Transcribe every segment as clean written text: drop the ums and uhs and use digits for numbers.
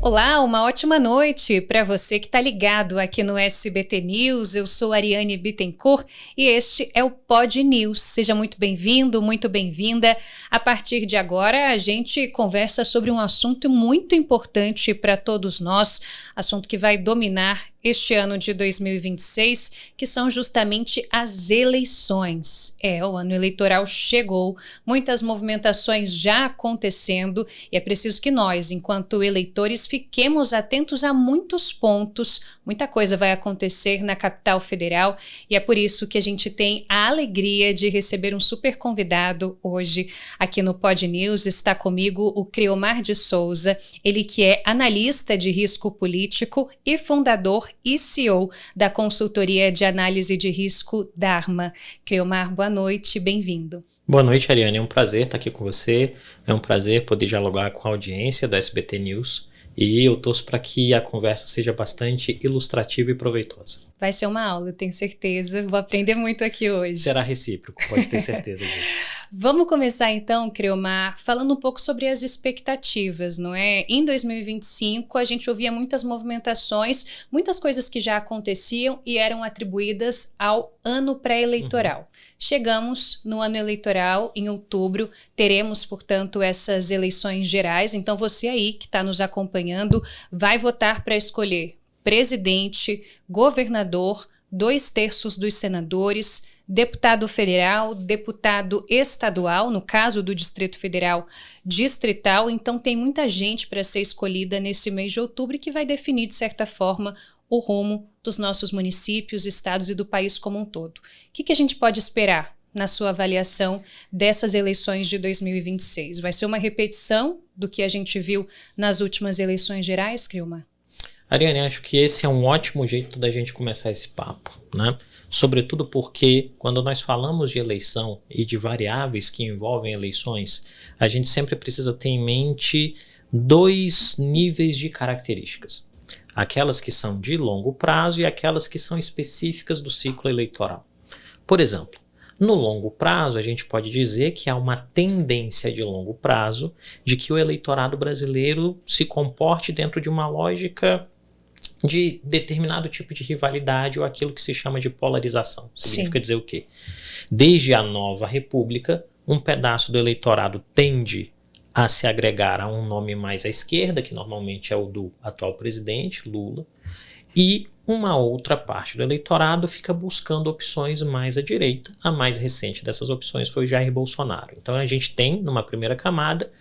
Olá, uma ótima noite para você que está ligado aqui no SBT News. Eu sou Ariane Bittencourt e este é o Pod News. Seja muito bem-vindo, muito bem-vinda. A partir de agora, a gente conversa sobre um assunto muito importante para todos nós, assunto que vai dominar este ano de 2026, que são justamente as eleições. O ano eleitoral chegou, muitas movimentações já acontecendo e é preciso que nós, enquanto eleitores, fiquemos atentos a muitos pontos. Muita coisa vai acontecer na capital federal e é por isso que a gente tem a alegria de receber um super convidado hoje aqui no Pod News. Está comigo o Criomar de Souza, ele que é analista de risco político e fundador e CEO da consultoria de análise de risco Dharma. Criomar, boa noite, bem-vindo. Boa noite, Ariane, é um prazer estar aqui com você, é um prazer poder dialogar com a audiência do SBT News e eu torço para que a conversa seja bastante ilustrativa e proveitosa. Vai ser uma aula, eu tenho certeza, vou aprender muito aqui hoje. Será recíproco, pode ter certeza disso. Vamos começar então, Criomar, falando um pouco sobre as expectativas, não é? Em 2025 a gente ouvia muitas movimentações, muitas coisas que já aconteciam e eram atribuídas ao ano pré-eleitoral. Chegamos no ano eleitoral, em outubro, teremos, portanto, essas eleições gerais. Então você aí que está nos acompanhando vai votar para escolher presidente, governador, 2/3 dos senadores, deputado federal, deputado estadual, no caso do Distrito Federal, distrital. Então tem muita gente para ser escolhida nesse mês de outubro e que vai definir, de certa forma, o rumo dos nossos municípios, estados e do país como um todo. O que a gente pode esperar na sua avaliação dessas eleições de 2026? Vai ser uma repetição do que a gente viu nas últimas eleições gerais, Criomar? Ariane, acho que esse é um ótimo jeito da gente começar esse papo, né? Sobretudo porque quando nós falamos de eleição e de variáveis que envolvem eleições, a gente sempre precisa ter em mente dois níveis de características. Aquelas que são de longo prazo e aquelas que são específicas do ciclo eleitoral. Por exemplo, no longo prazo, a gente pode dizer que há uma tendência de longo prazo de que o eleitorado brasileiro se comporte dentro de uma lógica de determinado tipo de rivalidade ou aquilo que se chama de polarização. Significa dizer o quê? Desde a nova república, um pedaço do eleitorado tende a se agregar a um nome mais à esquerda, que normalmente é o do atual presidente, Lula, e uma outra parte do eleitorado fica buscando opções mais à direita. A mais recente dessas opções foi Jair Bolsonaro. Então a gente tem, numa primeira camada,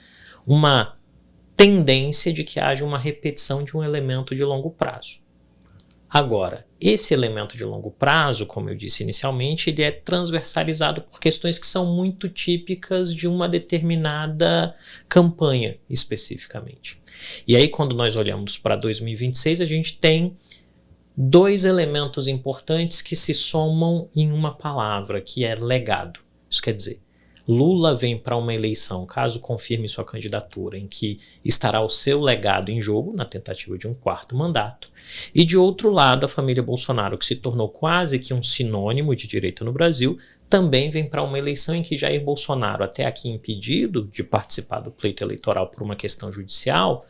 uma tendência de que haja uma repetição de um elemento de longo prazo. Agora, esse elemento de longo prazo, como eu disse inicialmente, ele é transversalizado por questões que são muito típicas de uma determinada campanha, especificamente. E aí, quando nós olhamos para 2026, a gente tem dois elementos importantes que se somam em uma palavra, que é legado. Isso quer dizer, Lula vem para uma eleição, caso confirme sua candidatura, em que estará o seu legado em jogo, na tentativa de um quarto mandato. E de outro lado, a família Bolsonaro, que se tornou quase que um sinônimo de direita no Brasil, também vem para uma eleição em que Jair Bolsonaro, até aqui impedido de participar do pleito eleitoral por uma questão judicial,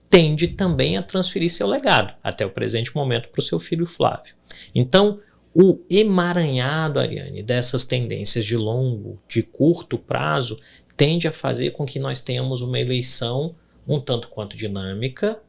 tende também a transferir seu legado, até o presente momento, para o seu filho Flávio. Então, o emaranhado, Ariane, dessas tendências de longo, de curto prazo, tende a fazer com que nós tenhamos uma eleição um tanto quanto dinâmica,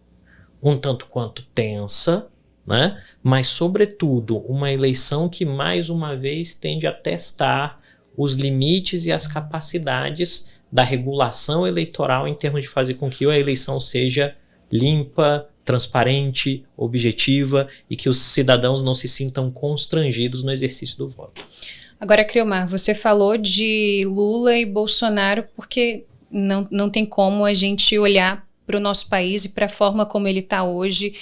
um tanto quanto tensa, né? Mas, sobretudo, uma eleição que, mais uma vez, tende a testar os limites e as capacidades da regulação eleitoral em termos de fazer com que a eleição seja limpa, transparente, objetiva e que os cidadãos não se sintam constrangidos no exercício do voto. Agora, Criomar, você falou de Lula e Bolsonaro porque não tem como a gente olhar para o nosso país e para a forma como ele está hoje,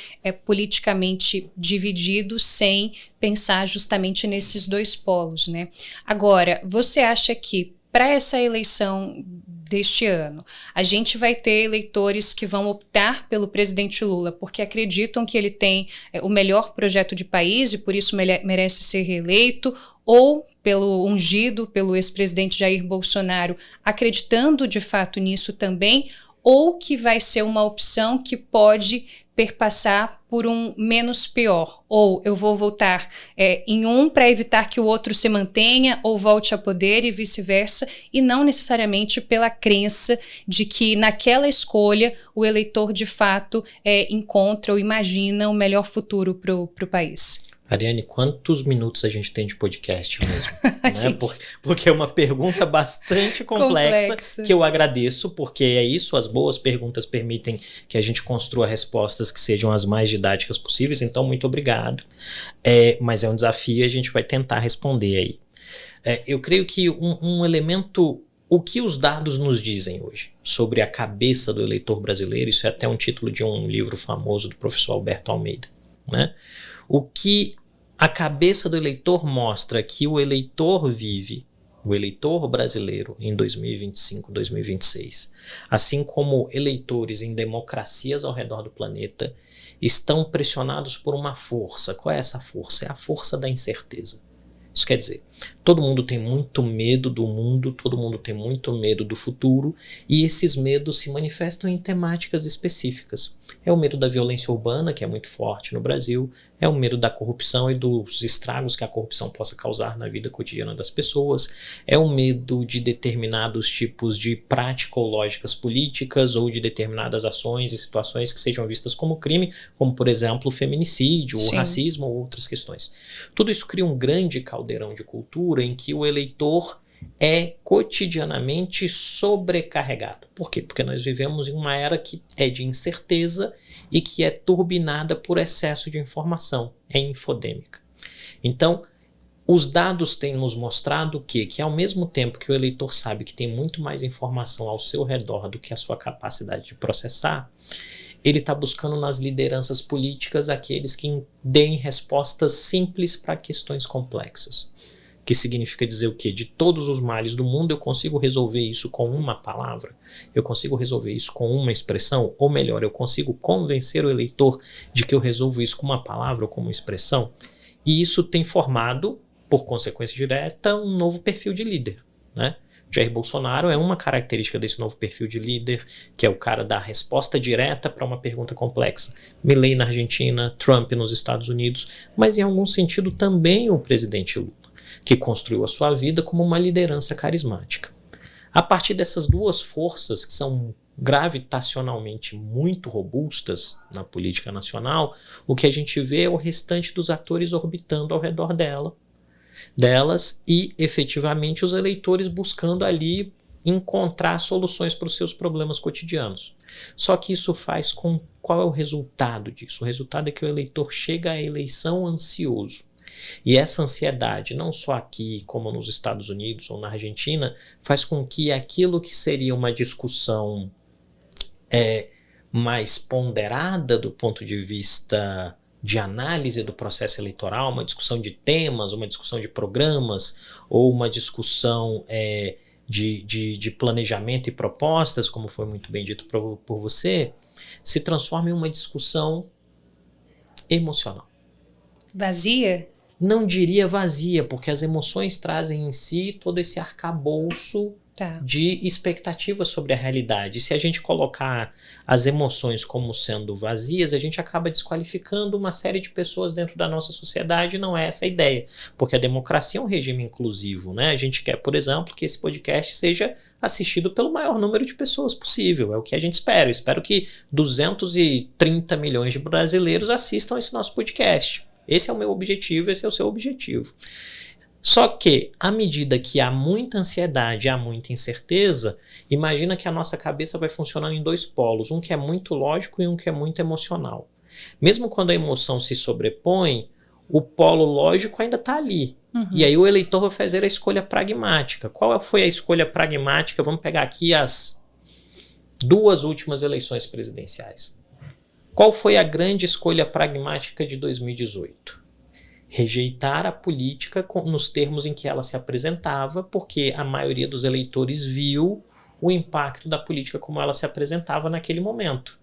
politicamente dividido, sem pensar justamente nesses dois polos, né? Agora, você acha que para essa eleição deste ano, a gente vai ter eleitores que vão optar pelo presidente Lula porque acreditam que ele tem o melhor projeto de país e por isso merece ser reeleito, ou pelo ungido, pelo ex-presidente Jair Bolsonaro, acreditando de fato nisso também, ou que vai ser uma opção que pode perpassar por um menos pior, ou eu vou votar em um para evitar que o outro se mantenha ou volte a poder e vice-versa, e não necessariamente pela crença de que naquela escolha o eleitor de fato encontra ou imagina o melhor futuro para o país. Ariane, quantos minutos a gente tem de podcast mesmo? Né? Porque é uma pergunta bastante complexa, que eu agradeço, porque é isso, as boas perguntas permitem que a gente construa respostas que sejam as mais didáticas possíveis, então muito obrigado. Mas é um desafio e a gente vai tentar responder aí. Eu creio que um elemento, o que os dados nos dizem hoje sobre a cabeça do eleitor brasileiro, isso é até um título de um livro famoso do professor Alberto Almeida, né? O que a cabeça do eleitor mostra que o eleitor vive, o eleitor brasileiro em 2025, 2026, assim como eleitores em democracias ao redor do planeta, estão pressionados por uma força. Qual é essa força? É a força da incerteza. Isso quer dizer, todo mundo tem muito medo do mundo, todo mundo tem muito medo do futuro, e esses medos se manifestam em temáticas específicas. É o medo da violência urbana, que é muito forte no Brasil, é o medo da corrupção e dos estragos que a corrupção possa causar na vida cotidiana das pessoas, é o medo de determinados tipos de prática ou lógicas políticas, ou de determinadas ações e situações que sejam vistas como crime, como, por exemplo, o feminicídio, o racismo ou outras questões. Tudo isso cria um grande caldeirão de cultura em que o eleitor é cotidianamente sobrecarregado. Por quê? Porque nós vivemos em uma era que é de incerteza e que é turbinada por excesso de informação, é infodêmica. Então, os dados têm nos mostrado que ao mesmo tempo que o eleitor sabe que tem muito mais informação ao seu redor do que a sua capacidade de processar, ele está buscando nas lideranças políticas aqueles que deem respostas simples para questões complexas. Que significa dizer o quê? De todos os males do mundo eu consigo resolver isso com uma palavra? Eu consigo resolver isso com uma expressão? Ou melhor, eu consigo convencer o eleitor de que eu resolvo isso com uma palavra ou com uma expressão? E isso tem formado, por consequência direta, um novo perfil de líder, né? Jair Bolsonaro é uma característica desse novo perfil de líder, que é o cara da resposta direta para uma pergunta complexa. Milei na Argentina, Trump nos Estados Unidos, mas em algum sentido também o presidente Lula, que construiu a sua vida como uma liderança carismática. A partir dessas duas forças, que são gravitacionalmente muito robustas na política nacional, o que a gente vê é o restante dos atores orbitando ao redor delas e, efetivamente, os eleitores buscando ali encontrar soluções para os seus problemas cotidianos. Só que isso faz com... Qual é o resultado disso? O resultado é que o eleitor chega à eleição ansioso. E essa ansiedade, não só aqui como nos Estados Unidos ou na Argentina, faz com que aquilo que seria uma discussão mais ponderada do ponto de vista de análise do processo eleitoral, uma discussão de temas, uma discussão de programas, ou uma discussão de planejamento e propostas, como foi muito bem dito por você, se transforma em uma discussão emocional. Vazia? Não diria vazia, porque as emoções trazem em si todo esse arcabouço de expectativas sobre a realidade. E se a gente colocar as emoções como sendo vazias, a gente acaba desqualificando uma série de pessoas dentro da nossa sociedade, e não é essa a ideia. Porque a democracia é um regime inclusivo, né? A gente quer, por exemplo, que esse podcast seja assistido pelo maior número de pessoas possível. É o que a gente espera. Eu espero que 230 milhões de brasileiros assistam esse nosso podcast. Esse é o meu objetivo, esse é o seu objetivo. Só que, à medida que há muita ansiedade, há muita incerteza, imagina que a nossa cabeça vai funcionando em dois polos, um que é muito lógico e um que é muito emocional. Mesmo quando a emoção se sobrepõe, o polo lógico ainda está ali. Uhum. E aí o eleitor vai fazer a escolha pragmática. Qual foi a escolha pragmática? Vamos pegar aqui as duas últimas eleições presidenciais. Qual foi a grande escolha pragmática de 2018? Rejeitar a política nos termos em que ela se apresentava, porque a maioria dos eleitores viu o impacto da política como ela se apresentava naquele momento.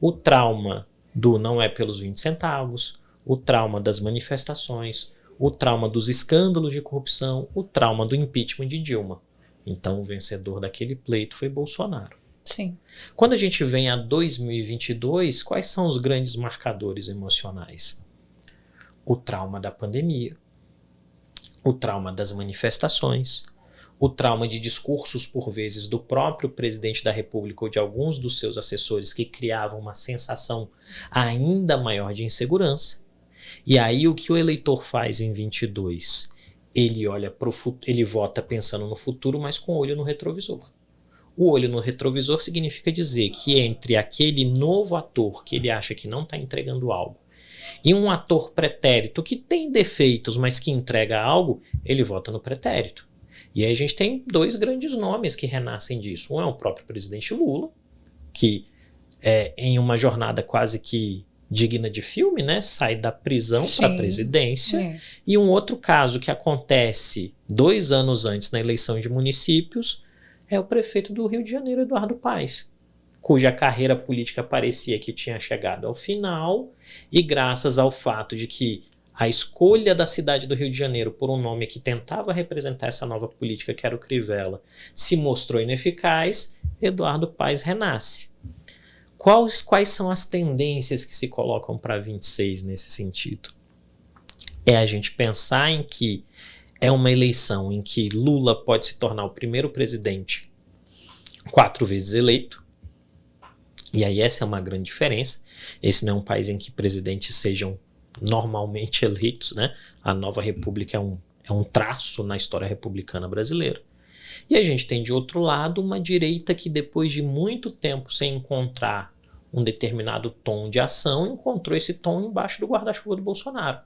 O trauma do não é pelos 20 centavos, o trauma das manifestações, o trauma dos escândalos de corrupção, o trauma do impeachment de Dilma. Então o vencedor daquele pleito foi Bolsonaro. Sim. Quando a gente vem a 2022, quais são os grandes marcadores emocionais? O trauma da pandemia, o trauma das manifestações, o trauma de discursos, por vezes, do próprio presidente da República ou de alguns dos seus assessores que criavam uma sensação ainda maior de insegurança. E aí o que o eleitor faz em 22? Ele olha pro futuro, ele vota pensando no futuro, mas com o olho no retrovisor. O olho no retrovisor significa dizer que entre aquele novo ator que ele acha que não está entregando algo e um ator pretérito que tem defeitos, mas que entrega algo, ele vota no pretérito. E aí a gente tem dois grandes nomes que renascem disso. Um é o próprio presidente Lula, que em uma jornada quase que digna de filme, né, sai da prisão para a presidência. E um outro caso que acontece 2 anos antes na eleição de municípios é o prefeito do Rio de Janeiro, Eduardo Paes, cuja carreira política parecia que tinha chegado ao final, e graças ao fato de que a escolha da cidade do Rio de Janeiro por um nome que tentava representar essa nova política, que era o Crivella, se mostrou ineficaz, Eduardo Paes renasce. Quais são as tendências que se colocam para 26 nesse sentido? É a gente pensar em que é uma eleição em que Lula pode se tornar o primeiro presidente 4 vezes eleito. E aí essa é uma grande diferença. Esse não é um país em que presidentes sejam normalmente eleitos, né? A nova república é um traço na história republicana brasileira. E a gente tem de outro lado uma direita que depois de muito tempo sem encontrar um determinado tom de ação, encontrou esse tom embaixo do guarda-chuva do Bolsonaro.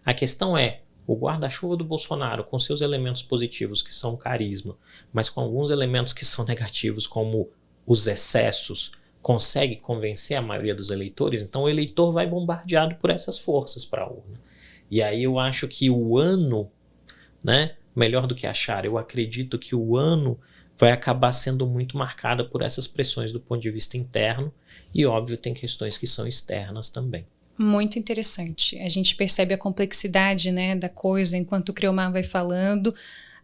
A questão é, o guarda-chuva do Bolsonaro, com seus elementos positivos, que são carisma, mas com alguns elementos que são negativos, como os excessos, consegue convencer a maioria dos eleitores? Então o eleitor vai bombardeado por essas forças para a urna. E aí eu acho que o ano, né, melhor do que achar, eu acredito que o ano vai acabar sendo muito marcada por essas pressões do ponto de vista interno e, óbvio, tem questões que são externas também. Muito interessante. A gente percebe a complexidade, né, da coisa enquanto o Criomar vai falando,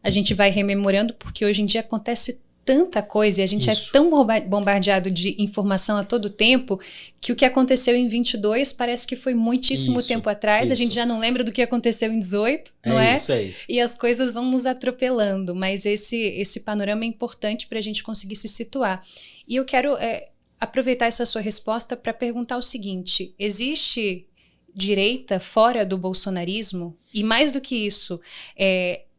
a gente vai rememorando, porque hoje em dia acontece tanta coisa e a gente é tão bombardeado de informação a todo tempo que o que aconteceu em 22 parece que foi muitíssimo tempo atrás. A gente já não lembra do que aconteceu em 18, não é? É isso. E as coisas vão nos atropelando, mas esse panorama é importante para a gente conseguir se situar. E eu quero aproveitar essa sua resposta para perguntar o seguinte: existe direita fora do bolsonarismo? E mais do que isso,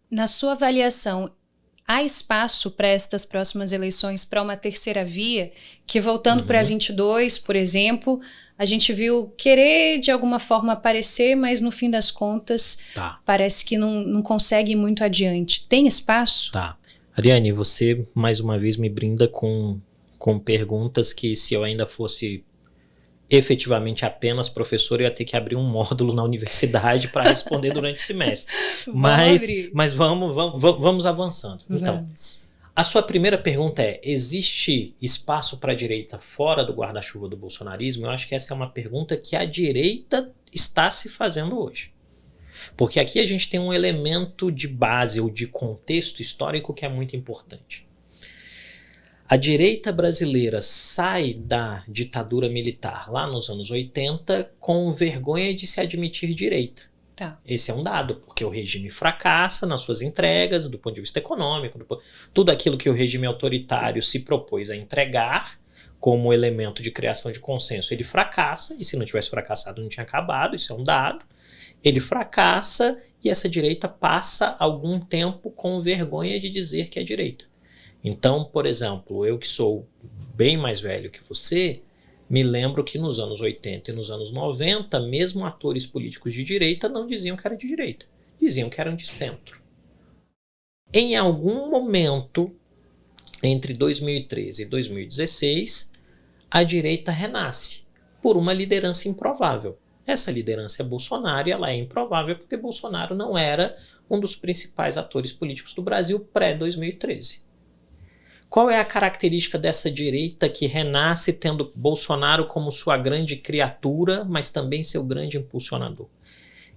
na sua avaliação, há espaço para estas próximas eleições para uma terceira via, que voltando para 22, por exemplo, a gente viu querer de alguma forma aparecer, mas no fim das contas parece que não consegue ir muito adiante. Tem espaço? Tá. Ariane, você mais uma vez me brinda com perguntas que, se eu ainda fosse efetivamente apenas professor, eu ia ter que abrir um módulo na universidade para responder durante o semestre. Mas vamos avançando. Então, a sua primeira pergunta é: existe espaço para a direita fora do guarda-chuva do bolsonarismo? Eu acho que essa é uma pergunta que a direita está se fazendo hoje. Porque aqui a gente tem um elemento de base ou de contexto histórico que é muito importante. A direita brasileira sai da ditadura militar lá nos anos 80 com vergonha de se admitir direita. Esse é um dado, porque o regime fracassa nas suas entregas, do ponto de vista econômico, tudo aquilo que o regime autoritário se propôs a entregar como elemento de criação de consenso, ele fracassa, e se não tivesse fracassado não tinha acabado, isso é um dado. Ele fracassa e essa direita passa algum tempo com vergonha de dizer que é direita. Então, por exemplo, eu que sou bem mais velho que você, me lembro que nos anos 80 e nos anos 90, mesmo atores políticos de direita não diziam que eram de direita, diziam que eram de centro. Em algum momento, entre 2013 e 2016, a direita renasce por uma liderança improvável. Essa liderança é Bolsonaro e ela é improvável porque Bolsonaro não era um dos principais atores políticos do Brasil pré-2013. Qual é a característica dessa direita que renasce tendo Bolsonaro como sua grande criatura, mas também seu grande impulsionador?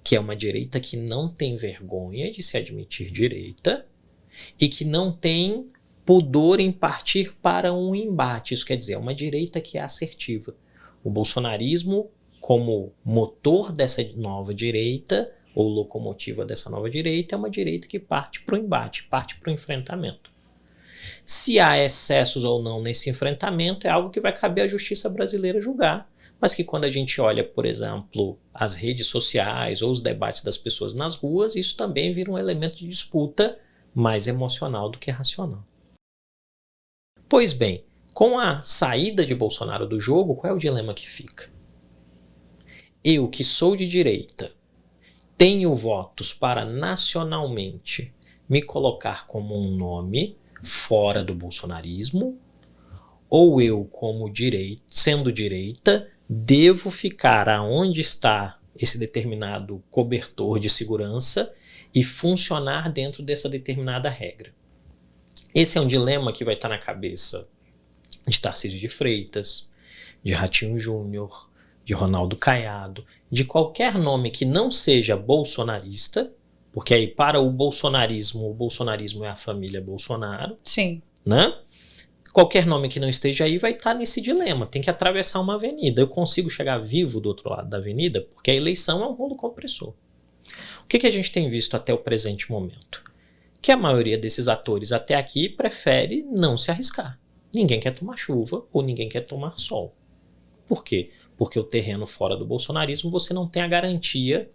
Que é uma direita que não tem vergonha de se admitir direita e que não tem pudor em partir para um embate. Isso quer dizer, é uma direita que é assertiva. O bolsonarismo, como motor dessa nova direita, ou locomotiva dessa nova direita, é uma direita que parte para o embate, parte para o enfrentamento. Se há excessos ou não nesse enfrentamento é algo que vai caber à justiça brasileira julgar, mas que quando a gente olha, por exemplo, as redes sociais ou os debates das pessoas nas ruas, isso também vira um elemento de disputa mais emocional do que racional. Pois bem, com a saída de Bolsonaro do jogo, qual é o dilema que fica? Eu, que sou de direita, tenho votos para nacionalmente me colocar como um nome fora do bolsonarismo, ou eu, como sendo direita, devo ficar aonde está esse determinado cobertor de segurança e funcionar dentro dessa determinada regra. Esse é um dilema que vai estar na cabeça de Tarcísio de Freitas, de Ratinho Júnior, de Ronaldo Caiado, de qualquer nome que não seja bolsonarista, porque aí para o bolsonarismo é a família Bolsonaro. Sim. Né? Qualquer nome que não esteja aí vai estar nesse dilema, tem que atravessar uma avenida. Eu consigo chegar vivo do outro lado da avenida? Porque a eleição é um rolo compressor. O que a gente tem visto até o presente momento? Que a maioria desses atores até aqui prefere não se arriscar. Ninguém quer tomar chuva ou ninguém quer tomar sol. Por quê? Porque o terreno fora do bolsonarismo você não tem a garantia.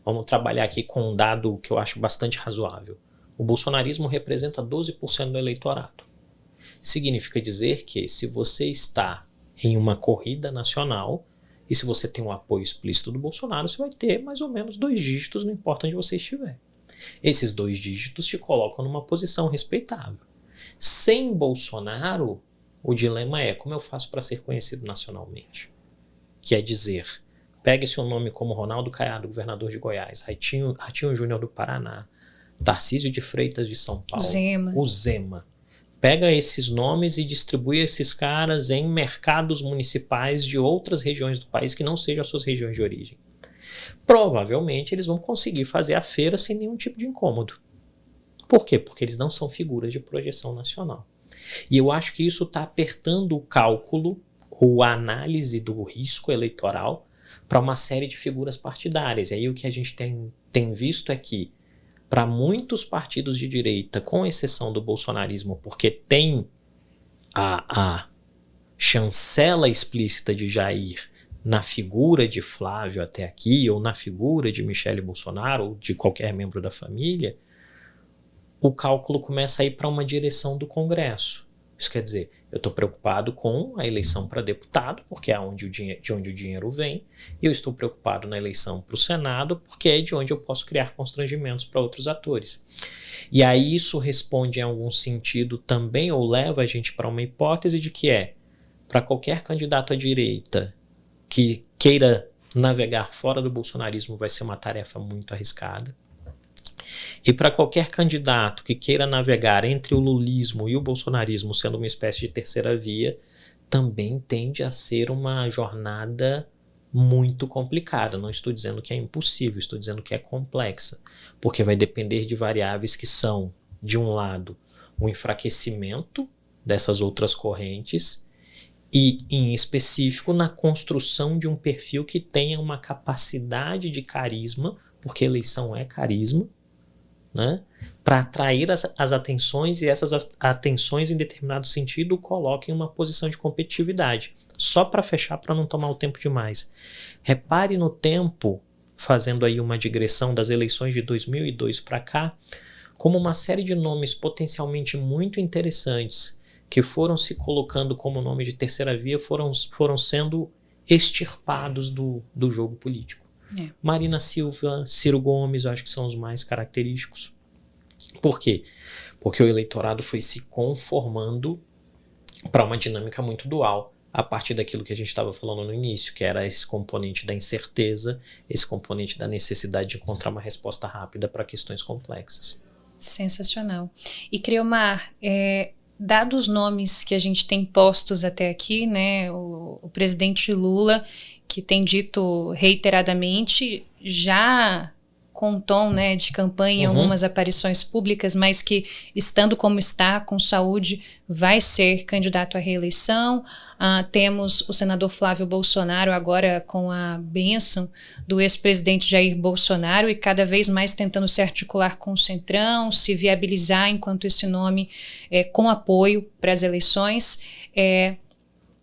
Vamos trabalhar aqui com um dado que eu acho bastante razoável. O bolsonarismo representa 12% do eleitorado. Significa dizer que se você está em uma corrida nacional e se você tem um apoio explícito do Bolsonaro, você vai ter mais ou menos 2 dígitos, não importa onde você estiver. Esses 2 dígitos te colocam numa posição respeitável. Sem Bolsonaro, o dilema é como eu faço para ser conhecido nacionalmente. Que é dizer, pegue-se um nome como Ronaldo Caiado, governador de Goiás, Ratinho Júnior do Paraná, Tarcísio de Freitas de São Paulo, o Zema. Pega esses nomes e distribui esses caras em mercados municipais de outras regiões do país que não sejam as suas regiões de origem. Provavelmente eles vão conseguir fazer a feira sem nenhum tipo de incômodo. Por quê? Porque eles não são figuras de projeção nacional. E eu acho que isso está apertando o cálculo ou a análise do risco eleitoral para uma série de figuras partidárias. E aí o que a gente tem visto é que para muitos partidos de direita, com exceção do bolsonarismo, porque tem a chancela explícita de Jair na figura de Flávio até aqui, ou na figura de Michele Bolsonaro, ou de qualquer membro da família, o cálculo começa a ir para uma direção do Congresso. Isso quer dizer, eu estou preocupado com a eleição para deputado, porque é de onde o dinheiro vem, e eu estou preocupado na eleição para o Senado, porque é de onde eu posso criar constrangimentos para outros atores. E aí isso responde em algum sentido também, ou leva a gente para uma hipótese de que para qualquer candidato à direita que queira navegar fora do bolsonarismo vai ser uma tarefa muito arriscada. E para qualquer candidato que queira navegar entre o lulismo e o bolsonarismo, sendo uma espécie de terceira via, também tende a ser uma jornada muito complicada. Não estou dizendo que é impossível, estou dizendo que é complexa, porque vai depender de variáveis que são, de um lado, o enfraquecimento dessas outras correntes e, em específico, na construção de um perfil que tenha uma capacidade de carisma, porque eleição é carisma, né, para atrair as atenções, e essas atenções em determinado sentido coloquem uma posição de competitividade. Só para fechar, para não tomar o tempo demais. Repare no tempo, fazendo aí uma digressão das eleições de 2002 para cá, como uma série de nomes potencialmente muito interessantes que foram se colocando como nome de terceira via foram sendo extirpados do jogo político. Marina Silva, Ciro Gomes, eu acho que são os mais característicos. Por quê? Porque o eleitorado foi se conformando para uma dinâmica muito dual, a partir daquilo que a gente estava falando no início, que era esse componente da incerteza, esse componente da necessidade de encontrar uma resposta rápida para questões complexas. Sensacional. E Criomar, dados os nomes que a gente tem postos até aqui, né, o presidente Lula, que tem dito reiteradamente, já com um tom, né, de campanha em algumas aparições públicas, mas que, estando como está, com saúde, vai ser candidato à reeleição. Temos o senador Flávio Bolsonaro agora com a bênção do ex-presidente Jair Bolsonaro e cada vez mais tentando se articular com o Centrão, se viabilizar enquanto esse nome com apoio para as eleições.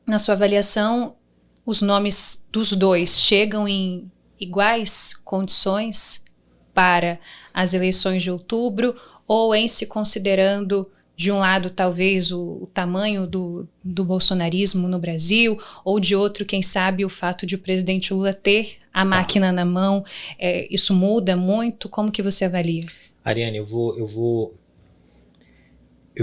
Na sua avaliação, os nomes dos dois chegam em iguais condições para as eleições de outubro, ou em se considerando, de um lado, talvez o tamanho do bolsonarismo no Brasil, ou de outro, quem sabe, o fato de o presidente Lula ter a máquina na mão, isso muda muito? Como que você avalia? Ariane, eu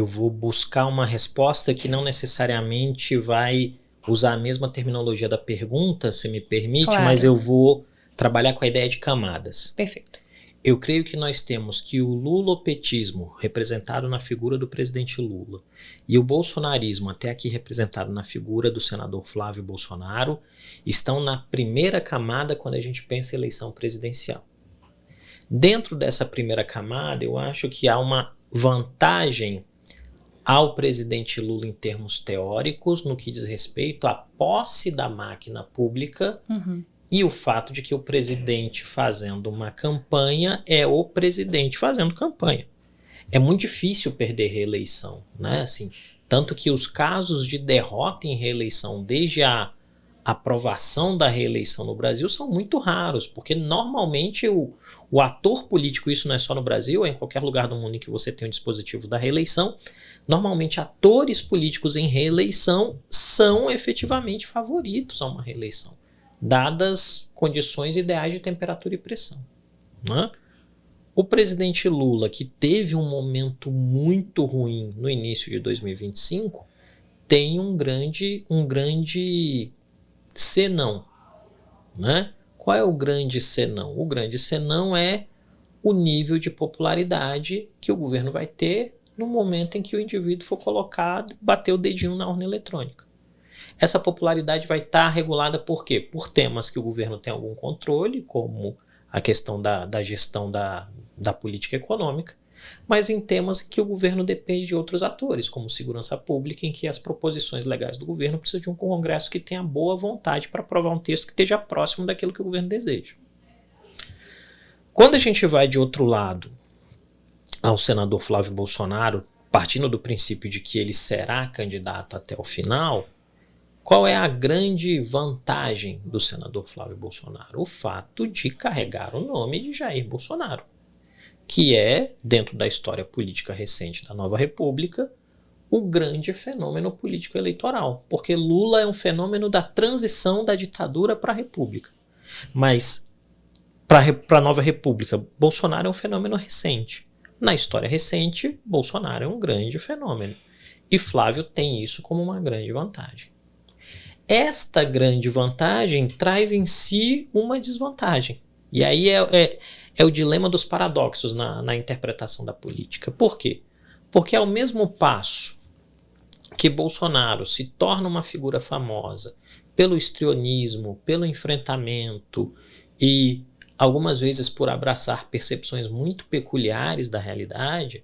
vou buscar uma resposta que não necessariamente vai usar a mesma terminologia da pergunta, se me permite, claro. Mas eu vou trabalhar com a ideia de camadas. Perfeito. Eu creio que nós temos que o lulopetismo, representado na figura do presidente Lula, e o bolsonarismo, até aqui representado na figura do senador Flávio Bolsonaro, estão na primeira camada quando a gente pensa em eleição presidencial. Dentro dessa primeira camada, eu acho que há uma vantagem ao presidente Lula em termos teóricos, no que diz respeito à posse da máquina pública, e o fato de que o presidente fazendo uma campanha é o presidente fazendo campanha. É muito difícil perder reeleição, né? Assim, tanto que os casos de derrota em reeleição desde a aprovação da reeleição no Brasil são muito raros, porque normalmente o ator político, isso não é só no Brasil, é em qualquer lugar do mundo em que você tem um dispositivo da reeleição, normalmente atores políticos em reeleição são efetivamente favoritos a uma reeleição, dadas condições ideais de temperatura e pressão, né? O presidente Lula, que teve um momento muito ruim no início de 2025, tem um grande senão, né? Qual é o grande senão? O grande senão é o nível de popularidade que o governo vai ter no momento em que o indivíduo for colocado, bater o dedinho na urna eletrônica. Essa popularidade vai estar regulada por quê? Por temas que o governo tem algum controle, como a questão da gestão da política econômica, mas em temas que o governo depende de outros atores, como segurança pública, em que as proposições legais do governo precisam de um Congresso que tenha boa vontade para aprovar um texto que esteja próximo daquilo que o governo deseja. Quando a gente vai de outro lado ao senador Flávio Bolsonaro, partindo do princípio de que ele será candidato até o final, qual é a grande vantagem do senador Flávio Bolsonaro? O fato de carregar o nome de Jair Bolsonaro, que é, dentro da história política recente da Nova República, o grande fenômeno político eleitoral, porque Lula é um fenômeno da transição da ditadura para a República. Mas, para a Nova República, Bolsonaro é um fenômeno recente. Na história recente, Bolsonaro é um grande fenômeno. E Flávio tem isso como uma grande vantagem. Esta grande vantagem traz em si uma desvantagem. E aí é o dilema dos paradoxos na interpretação da política. Por quê? Porque ao mesmo passo que Bolsonaro se torna uma figura famosa pelo histrionismo, pelo enfrentamento e algumas vezes por abraçar percepções muito peculiares da realidade,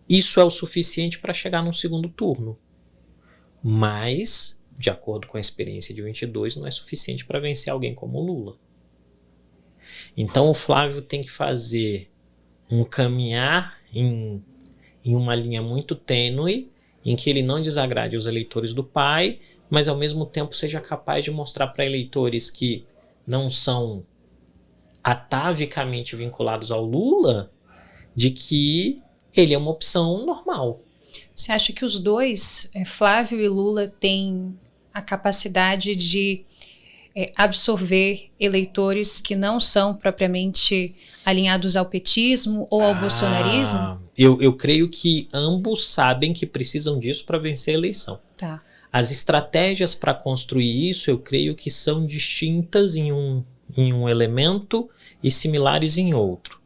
isso é o suficiente para chegar num segundo turno. Mas, de acordo com a experiência de 22, não é suficiente para vencer alguém como Lula. Então o Flávio tem que fazer um caminhar em uma linha muito tênue, em que ele não desagrade os eleitores do pai, mas ao mesmo tempo seja capaz de mostrar para eleitores que não são atavicamente vinculados ao Lula, de que ele é uma opção normal. Você acha que os dois, Flávio e Lula, têm a capacidade de absorver eleitores que não são propriamente alinhados ao petismo ou ao bolsonarismo? Eu creio que ambos sabem que precisam disso para vencer a eleição. Tá. As estratégias para construir isso, eu creio que são distintas em um elemento e similares em outro.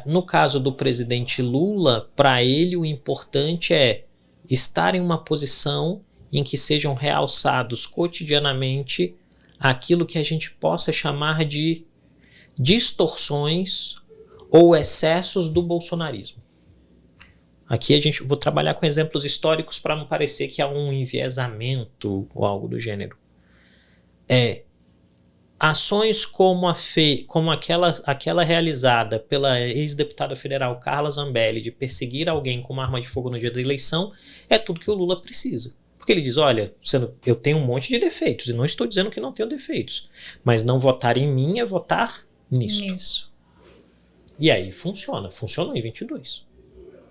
No caso do presidente Lula, para ele o importante é estar em uma posição em que sejam realçados cotidianamente aquilo que a gente possa chamar de distorções ou excessos do bolsonarismo. Aqui vou trabalhar com exemplos históricos para não parecer que há um enviesamento ou algo do gênero. Ações como aquela realizada pela ex-deputada federal Carla Zambelli de perseguir alguém com uma arma de fogo no dia da eleição é tudo que o Lula precisa. Porque ele diz, olha, eu tenho um monte de defeitos e não estou dizendo que não tenho defeitos, mas não votar em mim é votar nisso. E aí funcionou em 22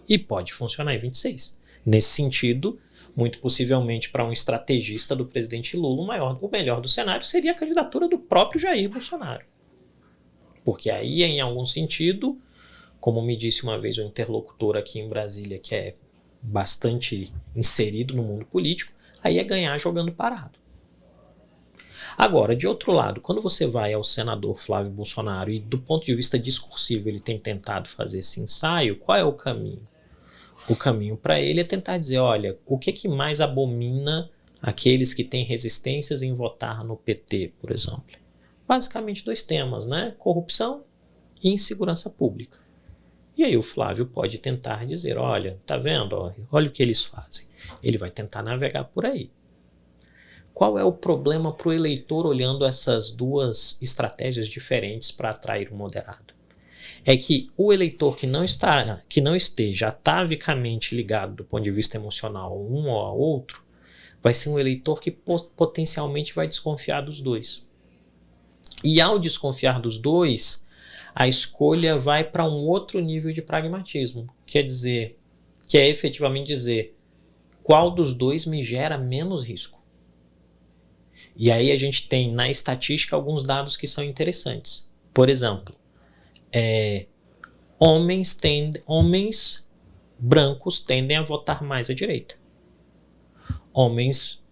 e pode funcionar em 26. Nesse sentido, muito possivelmente para um estrategista do presidente Lula, o melhor do cenário seria a candidatura do próprio Jair Bolsonaro. Porque aí, em algum sentido, como me disse uma vez um interlocutor aqui em Brasília, que é bastante inserido no mundo político, aí é ganhar jogando parado. Agora, de outro lado, quando você vai ao senador Flávio Bolsonaro e do ponto de vista discursivo ele tem tentado fazer esse ensaio, qual é o caminho? O caminho para ele é tentar dizer, olha, o que mais abomina aqueles que têm resistências em votar no PT, por exemplo? Basicamente 2 temas, né? Corrupção e insegurança pública. E aí o Flávio pode tentar dizer, olha, tá vendo? Olha o que eles fazem. Ele vai tentar navegar por aí. Qual é o problema para o eleitor olhando essas 2 estratégias diferentes para atrair o moderado? É que o eleitor que não esteja atavicamente ligado do ponto de vista emocional um ao outro, vai ser um eleitor que potencialmente vai desconfiar dos 2. E ao desconfiar dos 2, a escolha vai para um outro nível de pragmatismo. Que é efetivamente dizer qual dos 2 me gera menos risco. E aí a gente tem na estatística alguns dados que são interessantes. Por exemplo, homens brancos tendem a votar mais à direita. Homens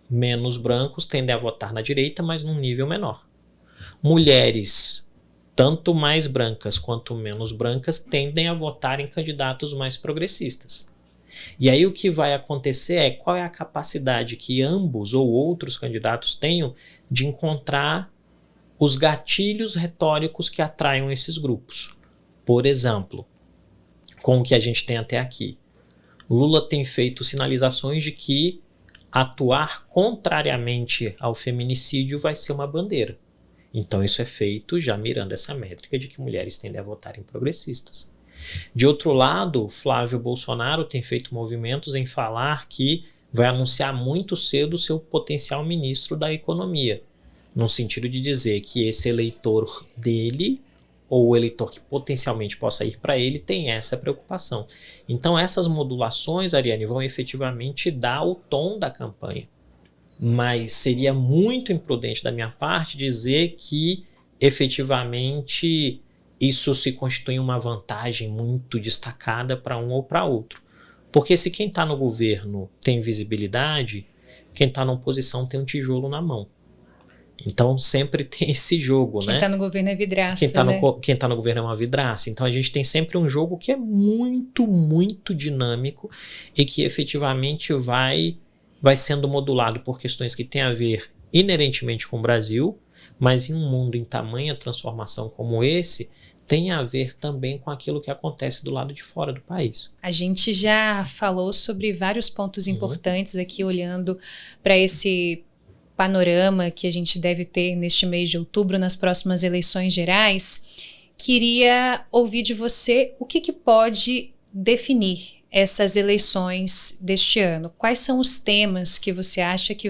menos brancos tendem a votar na direita, mas num nível menor. Mulheres, tanto mais brancas quanto menos brancas, tendem a votar em candidatos mais progressistas. E aí o que vai acontecer é qual é a capacidade que ambos ou outros candidatos tenham de encontrar os gatilhos retóricos que atraiam esses grupos. Por exemplo, com o que a gente tem até aqui, Lula tem feito sinalizações de que atuar contrariamente ao feminicídio vai ser uma bandeira. Então isso é feito já mirando essa métrica de que mulheres tendem a votar em progressistas. De outro lado, Flávio Bolsonaro tem feito movimentos em falar que vai anunciar muito cedo seu potencial ministro da Economia, no sentido de dizer que esse eleitor dele, ou o eleitor que potencialmente possa ir para ele, tem essa preocupação. Então essas modulações, Ariane, vão efetivamente dar o tom da campanha. Mas seria muito imprudente da minha parte dizer que efetivamente isso se constitui uma vantagem muito destacada para um ou para outro. Porque se quem está no governo tem visibilidade, quem está na oposição tem um tijolo na mão. Então sempre tem esse jogo, né? Quem está no governo é vidraça, Quem está no governo é uma vidraça. Então a gente tem sempre um jogo que é muito, muito dinâmico e que efetivamente vai sendo modulado por questões que têm a ver inerentemente com o Brasil, mas em um mundo em tamanha transformação como esse, tem a ver também com aquilo que acontece do lado de fora do país. A gente já falou sobre vários pontos importantes aqui, olhando para esse panorama que a gente deve ter neste mês de outubro, nas próximas eleições gerais. Queria ouvir de você o que pode definir essas eleições deste ano. Quais são os temas que você acha que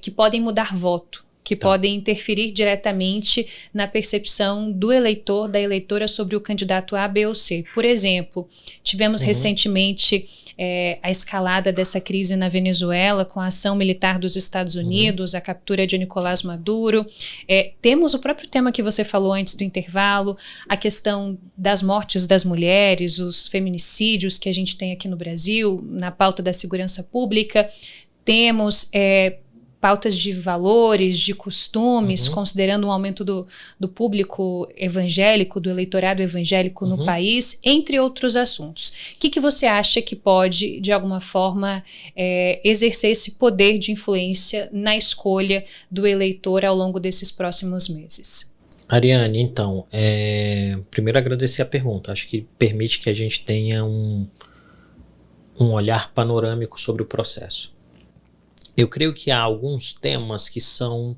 que podem mudar voto, que podem interferir diretamente na percepção do eleitor, da eleitora sobre o candidato A, B ou C? Por exemplo, tivemos recentemente a escalada dessa crise na Venezuela com a ação militar dos Estados Unidos, a captura de Nicolás Maduro. Temos o próprio tema que você falou antes do intervalo, a questão das mortes das mulheres, os feminicídios que a gente tem aqui no Brasil, na pauta da segurança pública. Temos pautas de valores, de costumes, considerando um aumento do público evangélico, do eleitorado evangélico no país, entre outros assuntos. O que você acha que pode, de alguma forma, exercer esse poder de influência na escolha do eleitor ao longo desses próximos meses? Ariane, então, primeiro agradecer a pergunta. Acho que permite que a gente tenha um olhar panorâmico sobre o processo. Eu creio que há alguns temas que são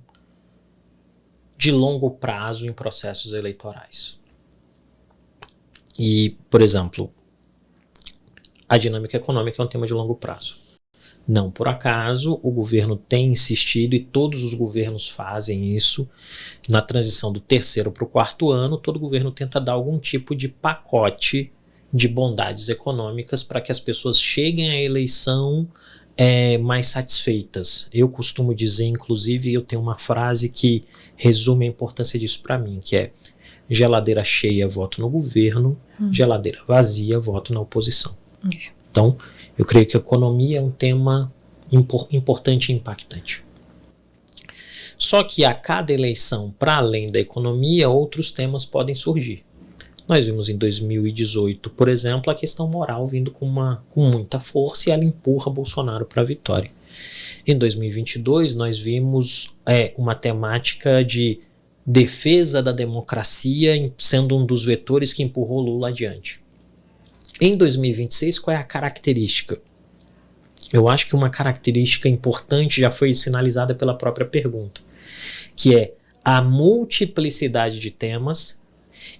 de longo prazo em processos eleitorais. E, por exemplo, a dinâmica econômica é um tema de longo prazo. Não por acaso, o governo tem insistido, e todos os governos fazem isso, na transição do 3º para o 4º ano, todo governo tenta dar algum tipo de pacote de bondades econômicas para que as pessoas cheguem à eleição mais satisfeitas. Eu costumo dizer, inclusive, eu tenho uma frase que resume a importância disso para mim, que é: geladeira cheia, voto no governo, geladeira vazia, voto na oposição. Então, eu creio que a economia é um tema importante e impactante. Só que a cada eleição, para além da economia, outros temas podem surgir. Nós vimos em 2018, por exemplo, a questão moral vindo com muita força, e ela empurra Bolsonaro para a vitória. Em 2022, nós vimos uma temática de defesa da democracia sendo um dos vetores que empurrou Lula adiante. Em 2026, qual é a característica? Eu acho que uma característica importante já foi sinalizada pela própria pergunta, que é a multiplicidade de temas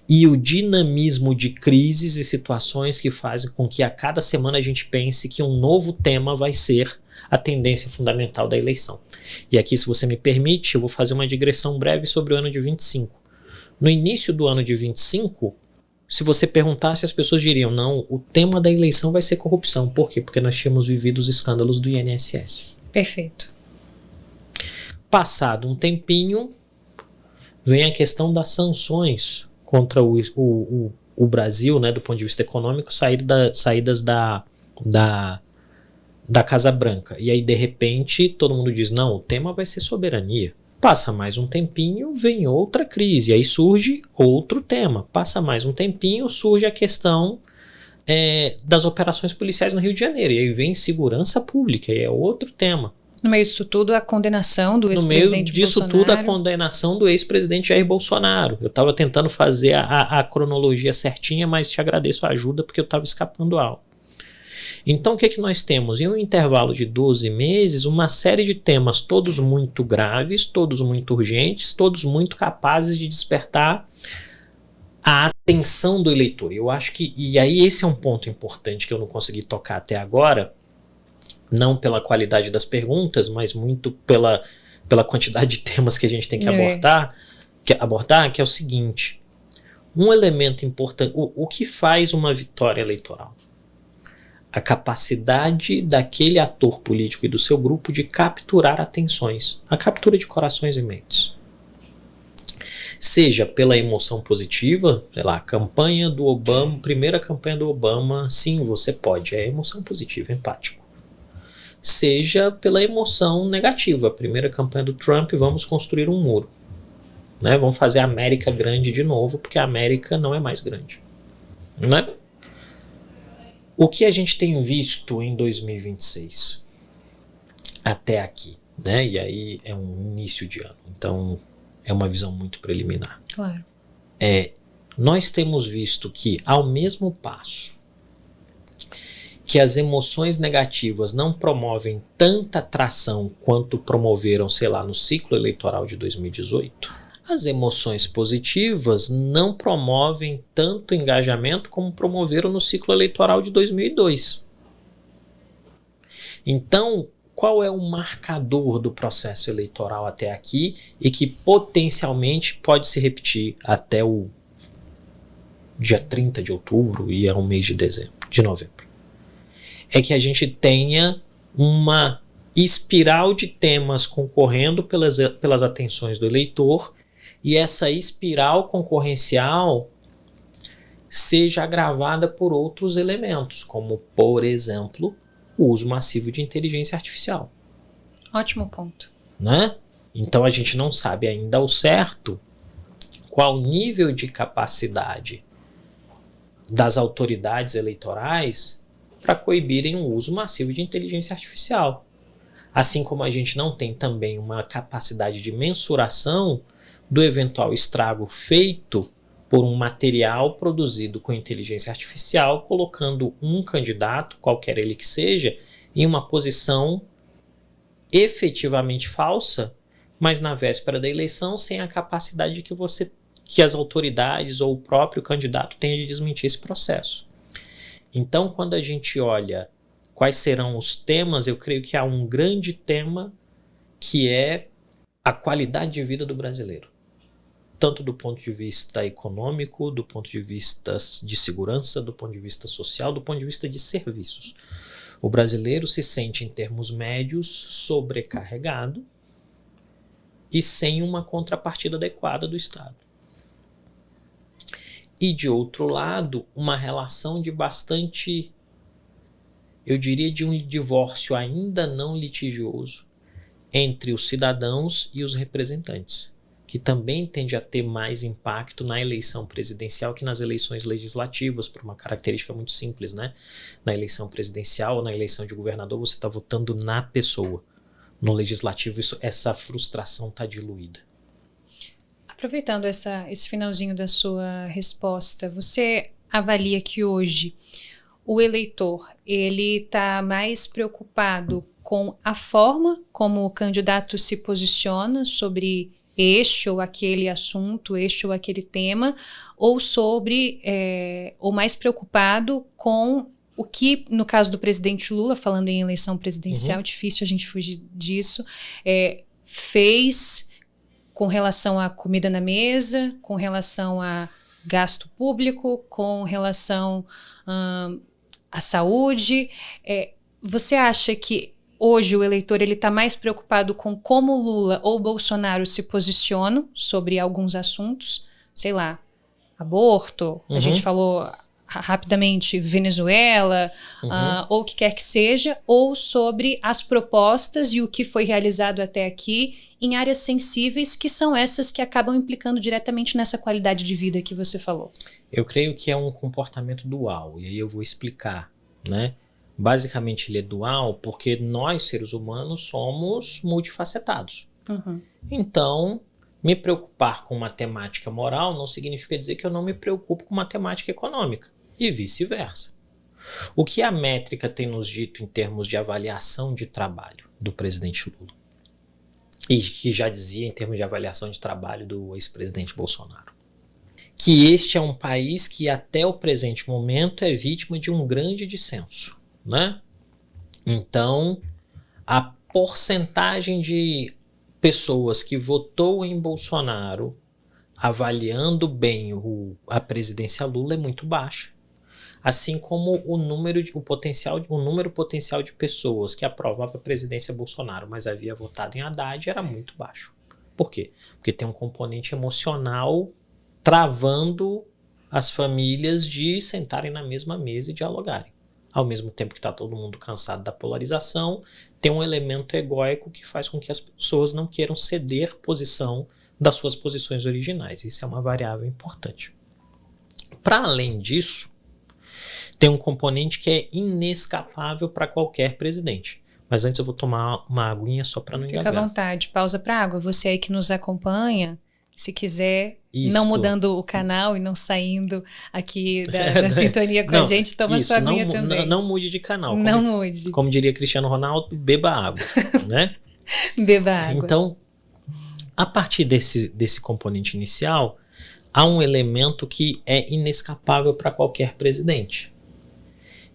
e o dinamismo de crises e situações que fazem com que a cada semana a gente pense que um novo tema vai ser a tendência fundamental da eleição. E aqui, se você me permite, eu vou fazer uma digressão breve sobre o ano de 25. No início do ano de 25, se você perguntasse, as pessoas diriam: não, o tema da eleição vai ser corrupção. Por quê? Porque nós tínhamos vivido os escândalos do INSS. Perfeito. Passado um tempinho, vem a questão das sanções contra o Brasil, né, do ponto de vista econômico, saídas da Casa Branca. E aí, de repente, todo mundo diz: não, o tema vai ser soberania. Passa mais um tempinho, vem outra crise, aí surge outro tema. Passa mais um tempinho, surge a questão das operações policiais no Rio de Janeiro, e aí vem segurança pública, e é outro tema. No meio disso tudo, a condenação do ex-presidente Bolsonaro. No meio disso tudo, a condenação do ex-presidente Jair Bolsonaro. Eu estava tentando fazer a cronologia certinha, mas te agradeço a ajuda, porque eu estava escapando algo. Então, o que é que nós temos? Em um intervalo de 12 meses, uma série de temas, todos muito graves, todos muito urgentes, todos muito capazes de despertar a atenção do eleitor. Eu acho que, e aí esse é um ponto importante que eu não consegui tocar até agora, não pela qualidade das perguntas, mas muito pela quantidade de temas que a gente tem que abordar, que é o seguinte: um elemento importante, o que faz uma vitória eleitoral? A capacidade daquele ator político e do seu grupo de capturar atenções, a captura de corações e mentes. Seja pela emoção positiva, sei lá, a campanha do Obama, primeira campanha do Obama, sim, você pode, é emoção positiva, empático. Seja pela emoção negativa, a primeira campanha do Trump, vamos construir um muro. Né? Vamos fazer a América grande de novo, porque a América não é mais grande. Né? O que a gente tem visto em 2026 até aqui, né? E aí é um início de ano, então é uma visão muito preliminar. Claro. Nós temos visto que, ao mesmo passo que as emoções negativas não promovem tanta atração quanto promoveram, sei lá, no ciclo eleitoral de 2018, as emoções positivas não promovem tanto engajamento como promoveram no ciclo eleitoral de 2002. Então, qual é o marcador do processo eleitoral até aqui e que potencialmente pode se repetir até o dia 30 de outubro e ao mês de novembro? É que a gente tenha uma espiral de temas concorrendo pelas atenções do eleitor, e essa espiral concorrencial seja agravada por outros elementos, como, por exemplo, o uso massivo de inteligência artificial. Ótimo ponto. Né? Então a gente não sabe ainda ao certo qual nível de capacidade das autoridades eleitorais para coibirem o uso massivo de inteligência artificial. Assim como a gente não tem também uma capacidade de mensuração do eventual estrago feito por um material produzido com inteligência artificial, colocando um candidato, qualquer ele que seja, em uma posição efetivamente falsa, mas na véspera da eleição, sem a capacidade que as autoridades ou o próprio candidato tenha de desmentir esse processo. Então, quando a gente olha quais serão os temas, eu creio que há um grande tema que é a qualidade de vida do brasileiro. Tanto do ponto de vista econômico, do ponto de vista de segurança, do ponto de vista social, do ponto de vista de serviços. O brasileiro se sente, em termos médios, sobrecarregado e sem uma contrapartida adequada do Estado. E, de outro lado, uma relação de bastante, eu diria, de um divórcio ainda não litigioso entre os cidadãos e os representantes, que também tende a ter mais impacto na eleição presidencial que nas eleições legislativas, por uma característica muito simples, né? Na eleição presidencial ou na eleição de governador, você está votando na pessoa. No legislativo, essa frustração está diluída. Aproveitando esse finalzinho da sua resposta, você avalia que hoje o eleitor ele está mais preocupado com a forma como o candidato se posiciona sobre este ou aquele assunto, este ou aquele tema, ou ou mais preocupado com o que, no caso do presidente Lula, falando em eleição presidencial, difícil a gente fugir disso, fez com relação à comida na mesa, com relação a gasto público, com relação à saúde. Você acha que hoje o eleitor está mais preocupado com como Lula ou Bolsonaro se posicionam sobre alguns assuntos, sei lá, aborto, a gente falou rapidamente Venezuela, ou o que quer que seja, ou sobre as propostas e o que foi realizado até aqui em áreas sensíveis, que são essas que acabam implicando diretamente nessa qualidade de vida que você falou? Eu creio que é um comportamento dual, e aí eu vou explicar, né? Basicamente ele é dual porque nós, seres humanos, somos multifacetados. Então, me preocupar com matemática moral não significa dizer que eu não me preocupo com matemática econômica, e vice-versa. O que a métrica tem nos dito em termos de avaliação de trabalho do presidente Lula? E que já dizia em termos de avaliação de trabalho do ex-presidente Bolsonaro? Que este é um país que até o presente momento é vítima de um grande dissenso, né? Então, a porcentagem de pessoas que votou em Bolsonaro avaliando bem a presidência Lula é muito baixa. Assim como o número potencial de pessoas que aprovava a presidência Bolsonaro, mas havia votado em Haddad, era muito baixo. Por quê? Porque tem um componente emocional travando as famílias de sentarem na mesma mesa e dialogarem. Ao mesmo tempo que está todo mundo cansado da polarização, tem um elemento egóico que faz com que as pessoas não queiram ceder posição das suas posições originais. Isso é uma variável importante. Para além disso, tem um componente que é inescapável para qualquer presidente. Mas antes eu vou tomar uma aguinha só para não engasgar. Fica à vontade, pausa para água. Você aí que nos acompanha, se quiser, não mudando o canal e não saindo aqui da sintonia com a gente, toma sua aguinha também. Não mude de canal. Não mude. Como diria Cristiano Ronaldo, beba água, né? Beba água. Então, a partir desse componente inicial, há um elemento que é inescapável para qualquer presidente,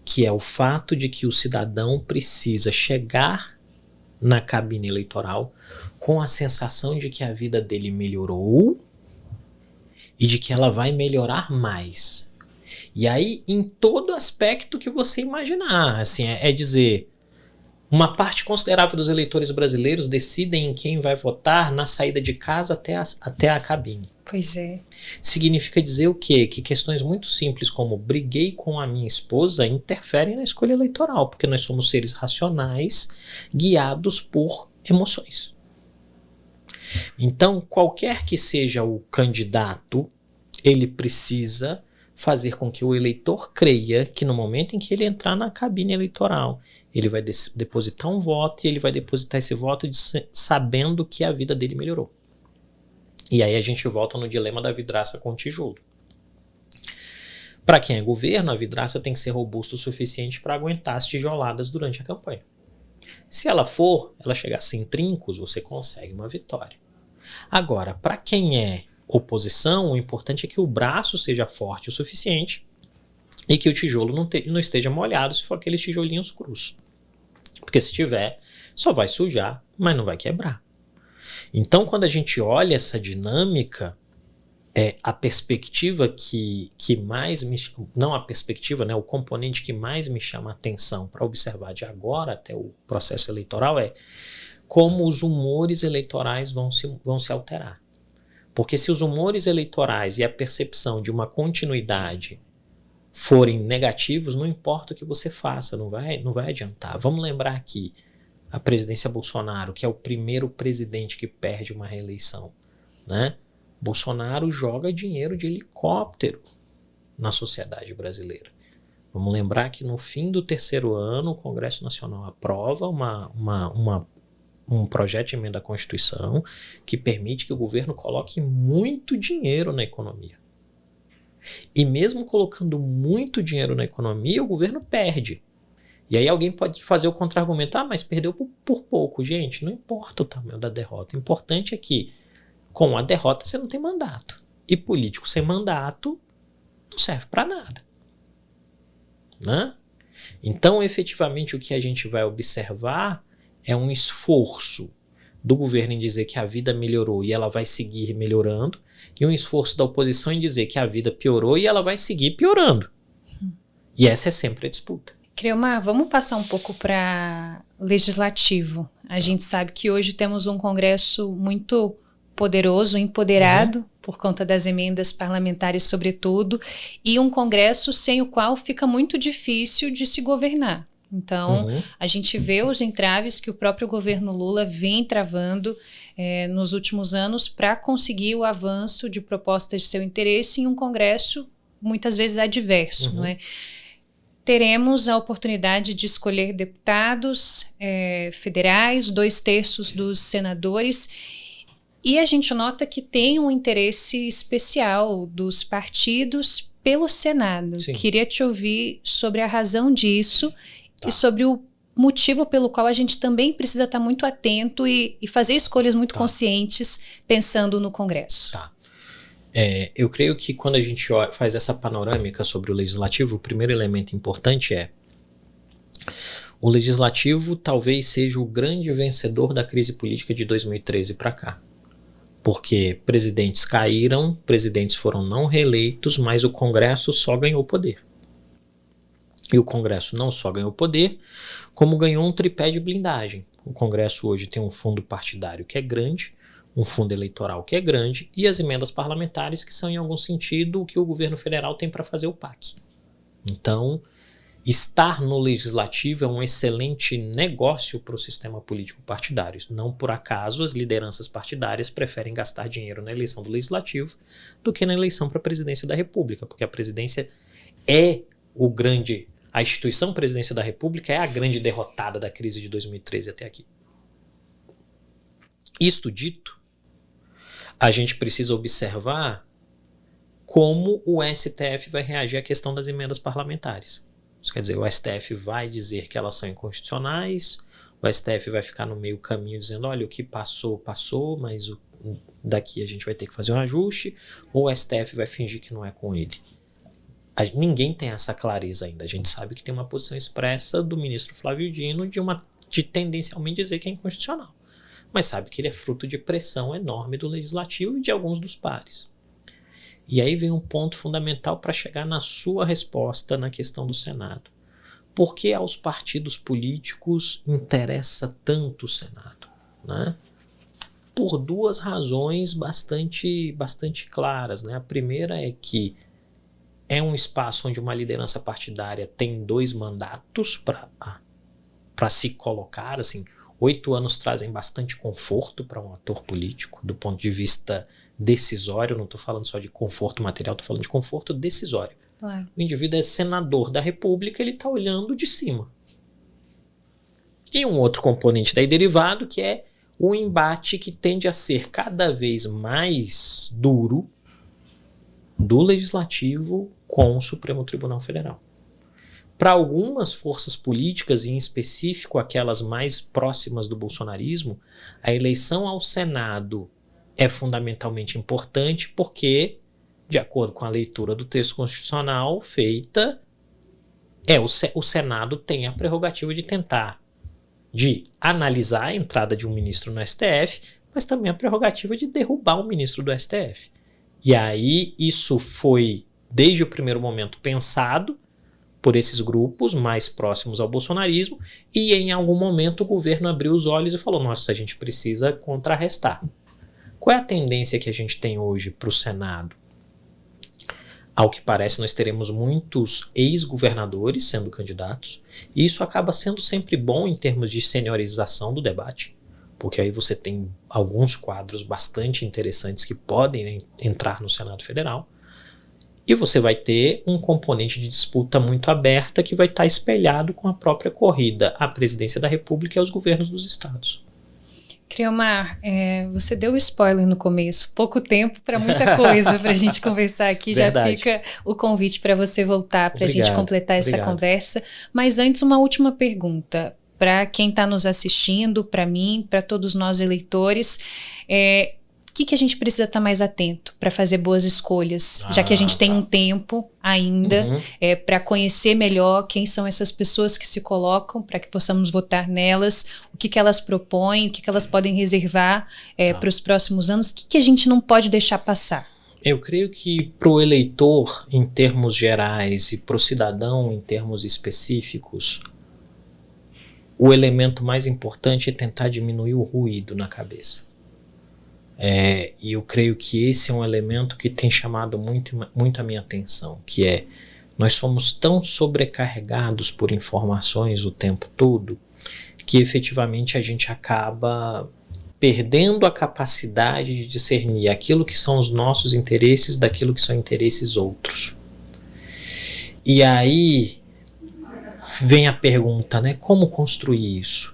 que é o fato de que o cidadão precisa chegar na cabine eleitoral com a sensação de que a vida dele melhorou e de que ela vai melhorar mais. E aí, em todo aspecto que você imaginar, assim, é dizer, uma parte considerável dos eleitores brasileiros decidem em quem vai votar na saída de casa até a cabine. Pois é. Significa dizer o quê? Que questões muito simples como briguei com a minha esposa interferem na escolha eleitoral, porque nós somos seres racionais guiados por emoções. Então, qualquer que seja o candidato, ele precisa fazer com que o eleitor creia que no momento em que ele entrar na cabine eleitoral, ele vai depositar um voto e ele vai depositar esse voto sabendo que a vida dele melhorou. E aí a gente volta no dilema da vidraça com tijolo. Para quem é governo, a vidraça tem que ser robusta o suficiente para aguentar as tijoladas durante a campanha. Se ela chegar sem trincos, você consegue uma vitória. Agora, para quem é oposição, o importante é que o braço seja forte o suficiente e que o tijolo não esteja molhado se for aqueles tijolinhos crus. Porque se tiver, só vai sujar, mas não vai quebrar. Então, quando a gente olha essa dinâmica, a perspectiva que mais me... Não a perspectiva, né? O componente que mais me chama a atenção para observar de agora até o processo eleitoral é como os humores eleitorais vão se alterar. Porque se os humores eleitorais e a percepção de uma continuidade forem negativos, não importa o que você faça, não vai adiantar. Vamos lembrar aqui, a presidência Bolsonaro, que é o primeiro presidente que perde uma reeleição, né? Bolsonaro joga dinheiro de helicóptero na sociedade brasileira. Vamos lembrar que no fim do terceiro ano, o Congresso Nacional aprova um projeto de emenda à Constituição que permite que o governo coloque muito dinheiro na economia. E mesmo colocando muito dinheiro na economia, o governo perde. E aí alguém pode fazer o contra-argumento, mas perdeu por pouco. Gente, não importa o tamanho da derrota. O importante é que com a derrota você não tem mandato. E político sem mandato não serve para nada. Né? Então, efetivamente, o que a gente vai observar é um esforço do governo em dizer que a vida melhorou e ela vai seguir melhorando, e um esforço da oposição em dizer que a vida piorou e ela vai seguir piorando. E essa é sempre a disputa. Creomar, vamos passar um pouco para legislativo. A gente sabe que hoje temos um Congresso muito poderoso, empoderado, por conta das emendas parlamentares, sobretudo, e um Congresso sem o qual fica muito difícil de se governar. Então, a gente vê os entraves que o próprio governo Lula vem travando nos últimos anos para conseguir o avanço de propostas de seu interesse em um Congresso muitas vezes adverso, não é? Teremos a oportunidade de escolher deputados federais, 2/3 dos senadores, e a gente nota que tem um interesse especial dos partidos pelo Senado. Sim. Queria te ouvir sobre a razão disso e sobre o motivo pelo qual a gente também precisa estar muito atento e fazer escolhas muito conscientes pensando no Congresso. Eu creio que quando a gente faz essa panorâmica sobre o Legislativo, o primeiro elemento importante é o Legislativo talvez seja o grande vencedor da crise política de 2013 para cá. Porque presidentes caíram, presidentes foram não reeleitos, mas o Congresso só ganhou poder. E o Congresso não só ganhou poder, como ganhou um tripé de blindagem. O Congresso hoje tem um fundo partidário que é grande, um fundo eleitoral que é grande, e as emendas parlamentares que são, em algum sentido, o que o governo federal tem para fazer o PAC. Então, estar no legislativo é um excelente negócio para o sistema político partidário. Não por acaso as lideranças partidárias preferem gastar dinheiro na eleição do legislativo do que na eleição para a presidência da República, porque a presidência é a instituição presidência da República é a grande derrotada da crise de 2013 até aqui. Isto dito, a gente precisa observar como o STF vai reagir à questão das emendas parlamentares. Isso quer dizer, o STF vai dizer que elas são inconstitucionais, o STF vai ficar no meio caminho dizendo, olha, o que passou, passou, mas daqui a gente vai ter que fazer um ajuste, ou o STF vai fingir que não é com ele. Ninguém tem essa clareza ainda. A gente sabe que tem uma posição expressa do ministro Flávio Dino de tendencialmente dizer que é inconstitucional, mas sabe que ele é fruto de pressão enorme do Legislativo e de alguns dos pares. E aí vem um ponto fundamental para chegar na sua resposta na questão do Senado. Por que aos partidos políticos interessa tanto o Senado? Né? Por duas razões bastante claras. Né? A primeira é que é um espaço onde uma liderança partidária tem 2 mandatos para se colocar. Assim, 8 anos trazem bastante conforto para um ator político, do ponto de vista decisório. Não estou falando só de conforto material, estou falando de conforto decisório. Claro. O indivíduo é senador da República, ele está olhando de cima. E um outro componente daí derivado, que é o embate que tende a ser cada vez mais duro do Legislativo com o Supremo Tribunal Federal. Para algumas forças políticas, e em específico aquelas mais próximas do bolsonarismo, a eleição ao Senado é fundamentalmente importante porque, de acordo com a leitura do texto constitucional feita, o Senado tem a prerrogativa de analisar a entrada de um ministro no STF, mas também a prerrogativa de derrubar o ministro do STF. E aí isso foi, desde o primeiro momento, pensado por esses grupos mais próximos ao bolsonarismo, e em algum momento o governo abriu os olhos e falou, nossa, a gente precisa contrarrestar. Qual é a tendência que a gente tem hoje para o Senado? Ao que parece, nós teremos muitos ex-governadores sendo candidatos, e isso acaba sendo sempre bom em termos de seniorização do debate, porque aí você tem alguns quadros bastante interessantes que podem entrar no Senado Federal, e você vai ter um componente de disputa muito aberta que vai estar espelhado com a própria corrida à presidência da República e aos governos dos estados. Criomar, você deu spoiler no começo, pouco tempo para muita coisa para a gente conversar aqui. Verdade. Já fica o convite para você voltar para a gente completar essa conversa. Mas antes, uma última pergunta para quem está nos assistindo, para mim, para todos nós eleitores. O que a gente precisa estar mais atento para fazer boas escolhas, já que a gente tem um tempo ainda para conhecer melhor quem são essas pessoas que se colocam, para que possamos votar nelas, o que elas propõem, o que elas podem reservar para os próximos anos, o que a gente não pode deixar passar? Eu creio que para o eleitor, em termos gerais, e para o cidadão, em termos específicos, o elemento mais importante é tentar diminuir o ruído na cabeça. E eu creio que esse é um elemento que tem chamado muito a minha atenção, que é, nós somos tão sobrecarregados por informações o tempo todo, que efetivamente a gente acaba perdendo a capacidade de discernir aquilo que são os nossos interesses daquilo que são interesses outros. E aí vem a pergunta, né, como construir isso?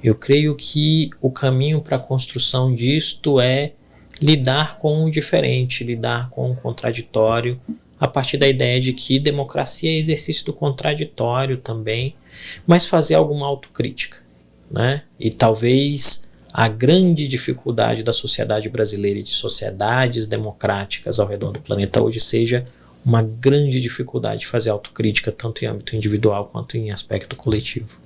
Eu creio que o caminho para a construção disto é lidar com o diferente, lidar com o contraditório, a partir da ideia de que democracia é exercício do contraditório também, mas fazer alguma autocrítica, né? E talvez a grande dificuldade da sociedade brasileira e de sociedades democráticas ao redor do planeta hoje seja uma grande dificuldade de fazer autocrítica, tanto em âmbito individual quanto em aspecto coletivo.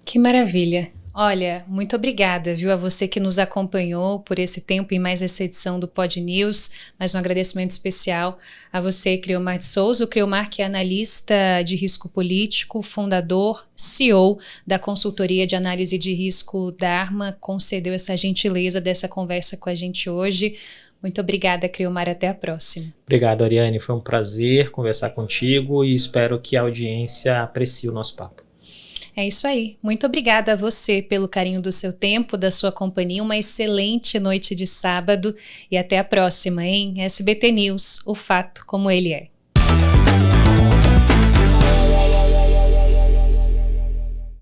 Que maravilha! Olha, muito obrigada, viu, a você que nos acompanhou por esse tempo em mais essa edição do Pod News, mais um agradecimento especial a você, Criomar de Souza, o Criomar que é analista de risco político, fundador, CEO da consultoria de análise de risco da Arma, concedeu essa gentileza dessa conversa com a gente hoje. Muito obrigada, Criomar, até a próxima. Obrigado, Ariane, foi um prazer conversar contigo e espero que a audiência aprecie o nosso papo. É isso aí. Muito obrigada a você pelo carinho do seu tempo, da sua companhia. Uma excelente noite de sábado e até a próxima, hein? SBT News, o fato como ele é.